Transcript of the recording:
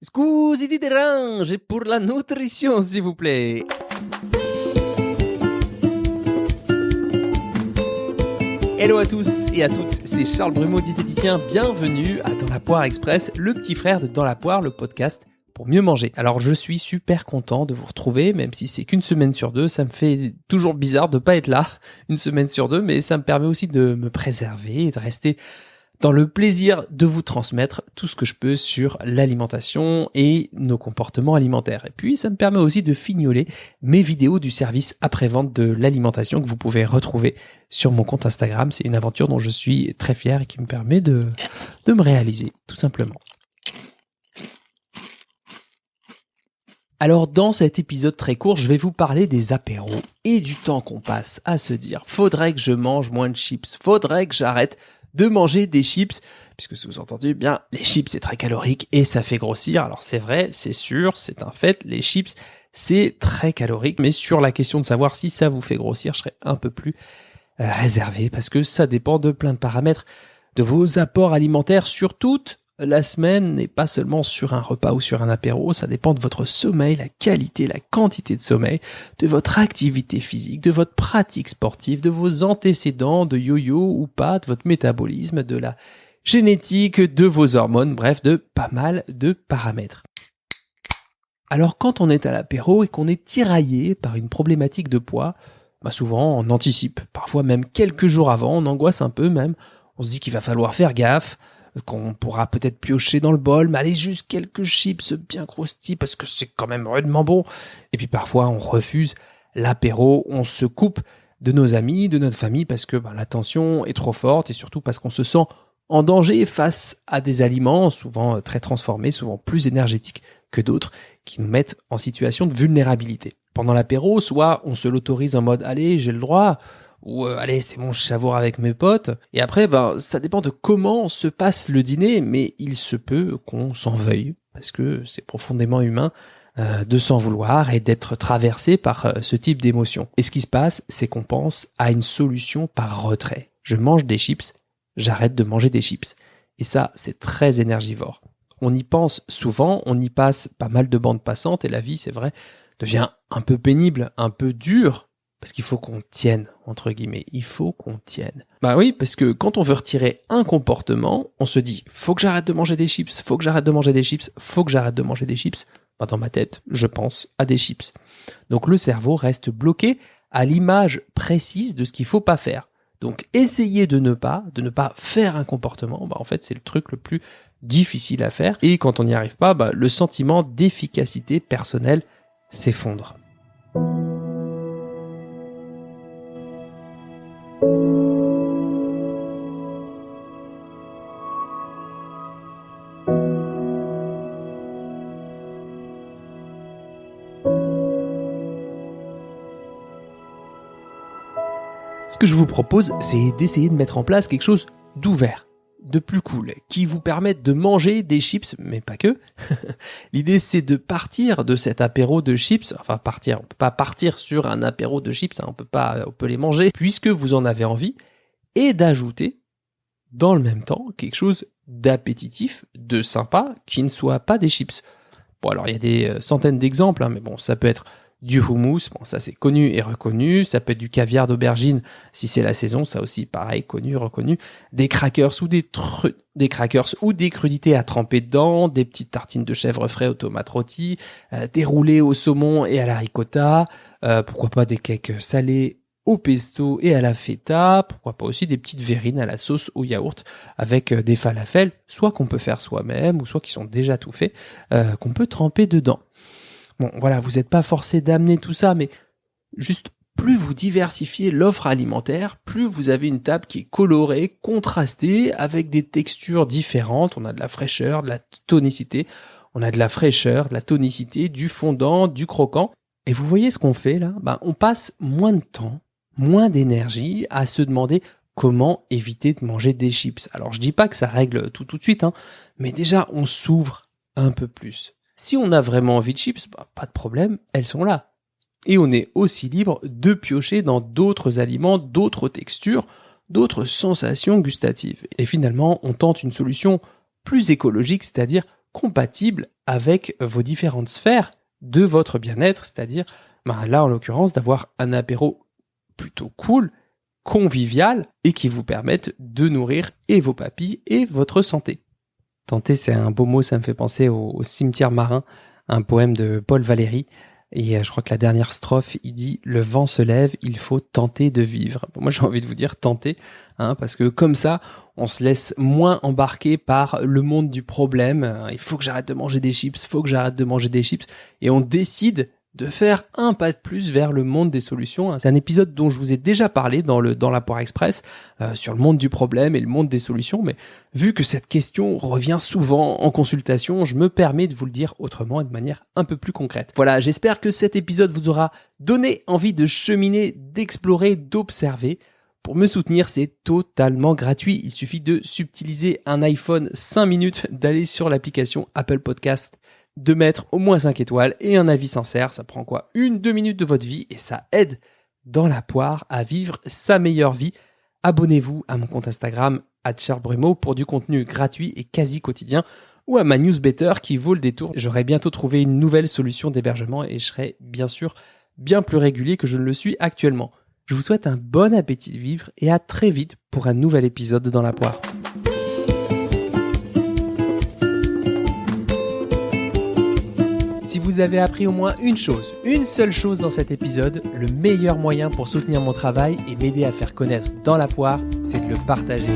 Scusi di déranger pour la nutrition, s'il vous plaît. Hello à tous et à toutes, c'est Charles Brumeau, diététicien. Bienvenue à Dans la Poire Express, le petit frère de Dans la Poire, le podcast pour mieux manger. Alors je suis super content de vous retrouver, même si c'est qu'une semaine sur deux. Ça me fait toujours bizarre de pas être là une semaine sur deux, mais ça me permet aussi de me préserver et de rester dans le plaisir de vous transmettre tout ce que je peux sur l'alimentation et nos comportements alimentaires. Et puis, ça me permet aussi de fignoler mes vidéos du service après-vente de l'alimentation que vous pouvez retrouver sur mon compte Instagram. C'est une aventure dont je suis très fier et qui me permet de me réaliser, tout simplement. Alors, dans cet épisode très court, je vais vous parler des apéros et du temps qu'on passe à se dire « Faudrait que je mange moins de chips, faudrait que j'arrête de manger des chips », puisque sous-entendu, bien, les chips c'est très calorique et ça fait grossir. Alors c'est vrai, c'est sûr, c'est un fait, les chips c'est très calorique, mais sur la question de savoir si ça vous fait grossir, je serai un peu plus réservé, parce que ça dépend de plein de paramètres, de vos apports alimentaires sur toute la semaine, et pas seulement sur un repas ou sur un apéro. Ça dépend de votre sommeil, la qualité, la quantité de sommeil, de votre activité physique, de votre pratique sportive, de vos antécédents de yo-yo ou pas, de votre métabolisme, de la génétique, de vos hormones, bref, de pas mal de paramètres. Alors quand on est à l'apéro et qu'on est tiraillé par une problématique de poids, souvent on anticipe, parfois même quelques jours avant, on angoisse un peu même, on se dit qu'il va falloir faire gaffe, qu'on pourra peut-être piocher dans le bol, mais allez, juste quelques chips bien croustilles parce que c'est quand même rudement bon. Et puis parfois on refuse l'apéro, on se coupe de nos amis, de notre famille parce que la tension est trop forte et surtout parce qu'on se sent en danger face à des aliments souvent très transformés, souvent plus énergétiques que d'autres, qui nous mettent en situation de vulnérabilité. Pendant l'apéro, soit on se l'autorise en mode « allez, j'ai le droit », ou allez, c'est bon, je savoure avec mes potes. Et après, ça dépend de comment se passe le dîner, mais il se peut qu'on s'en veuille, parce que c'est profondément humain de s'en vouloir et d'être traversé par ce type d'émotion. Et ce qui se passe, c'est qu'on pense à une solution par retrait. Je mange des chips, j'arrête de manger des chips. Et ça, c'est très énergivore. On y pense souvent, on y passe pas mal de bandes passantes, et la vie, c'est vrai, devient un peu pénible, un peu dure, parce qu'il faut qu'on tienne, entre guillemets, il faut qu'on tienne. Oui, parce que quand on veut retirer un comportement, on se dit, faut que j'arrête de manger des chips, faut que j'arrête de manger des chips, faut que j'arrête de manger des chips. Dans ma tête, je pense à des chips. Donc le cerveau reste bloqué à l'image précise de ce qu'il faut pas faire. Donc essayer de ne pas faire un comportement, en fait, c'est le truc le plus difficile à faire. Et quand on n'y arrive pas, le sentiment d'efficacité personnelle s'effondre. Ce que je vous propose, c'est d'essayer de mettre en place quelque chose d'ouvert, de plus cool, qui vous permette de manger des chips, mais pas que. L'idée, c'est de partir de cet apéro de chips, on peut pas partir sur un apéro de chips, on peut les manger, puisque vous en avez envie, et d'ajouter, dans le même temps, quelque chose d'appétitif, de sympa, qui ne soit pas des chips. Bon, alors il y a des centaines d'exemples, mais ça peut être du houmous, ça c'est connu et reconnu, ça peut être du caviar d'aubergine si c'est la saison, ça aussi pareil, connu, reconnu, des crackers ou des crudités à tremper dedans, des petites tartines de chèvre frais aux tomates rôties, des roulés au saumon et à la ricotta, pourquoi pas des cakes salés au pesto et à la feta, pourquoi pas aussi des petites verrines à la sauce au yaourt avec des falafels, soit qu'on peut faire soi-même ou soit qui sont déjà tout faits, qu'on peut tremper dedans. Bon, voilà, vous n'êtes pas forcé d'amener tout ça, mais juste plus vous diversifiez l'offre alimentaire, plus vous avez une table qui est colorée, contrastée, avec des textures différentes. On a de la fraîcheur, de la tonicité, du fondant, du croquant. Et vous voyez ce qu'on fait là ? On passe moins de temps, moins d'énergie à se demander comment éviter de manger des chips. Alors je dis pas que ça règle tout de suite, mais déjà on s'ouvre un peu plus. Si on a vraiment envie de chips, pas de problème, elles sont là. Et on est aussi libre de piocher dans d'autres aliments, d'autres textures, d'autres sensations gustatives. Et finalement, on tente une solution plus écologique, c'est-à-dire compatible avec vos différentes sphères de votre bien-être, c'est-à-dire, là en l'occurrence, d'avoir un apéro plutôt cool, convivial et qui vous permette de nourrir et vos papilles et votre santé. Tenter, c'est un beau mot, ça me fait penser au cimetière marin, un poème de Paul Valéry. Et je crois que la dernière strophe, il dit « Le vent se lève, il faut tenter de vivre ». Moi, j'ai envie de vous dire tenter, parce que comme ça, on se laisse moins embarquer par le monde du problème. Il faut que j'arrête de manger des chips, et on décide de faire un pas de plus vers le monde des solutions. C'est un épisode dont je vous ai déjà parlé dans la Poire Express, sur le monde du problème et le monde des solutions, mais vu que cette question revient souvent en consultation, je me permets de vous le dire autrement et de manière un peu plus concrète. Voilà, j'espère que cet épisode vous aura donné envie de cheminer, d'explorer, d'observer. Pour me soutenir, c'est totalement gratuit. Il suffit de subtiliser un iPhone 5 minutes, d'aller sur l'application Apple Podcast, de mettre au moins 5 étoiles et un avis sincère. Ça prend 1-2 minutes de votre vie et ça aide dans la poire à vivre sa meilleure vie. Abonnez-vous à mon compte Instagram @charlesbrumeau pour du contenu gratuit et quasi quotidien, ou à ma newsletter qui vaut le détour. J'aurai bientôt trouvé une nouvelle solution d'hébergement et je serai bien sûr bien plus régulier que je ne le suis actuellement. Je vous souhaite un bon appétit de vivre et à très vite pour un nouvel épisode dans la poire. Si vous avez appris au moins une seule chose dans cet épisode, le meilleur moyen pour soutenir mon travail et m'aider à faire connaître dans la poire, c'est de le partager.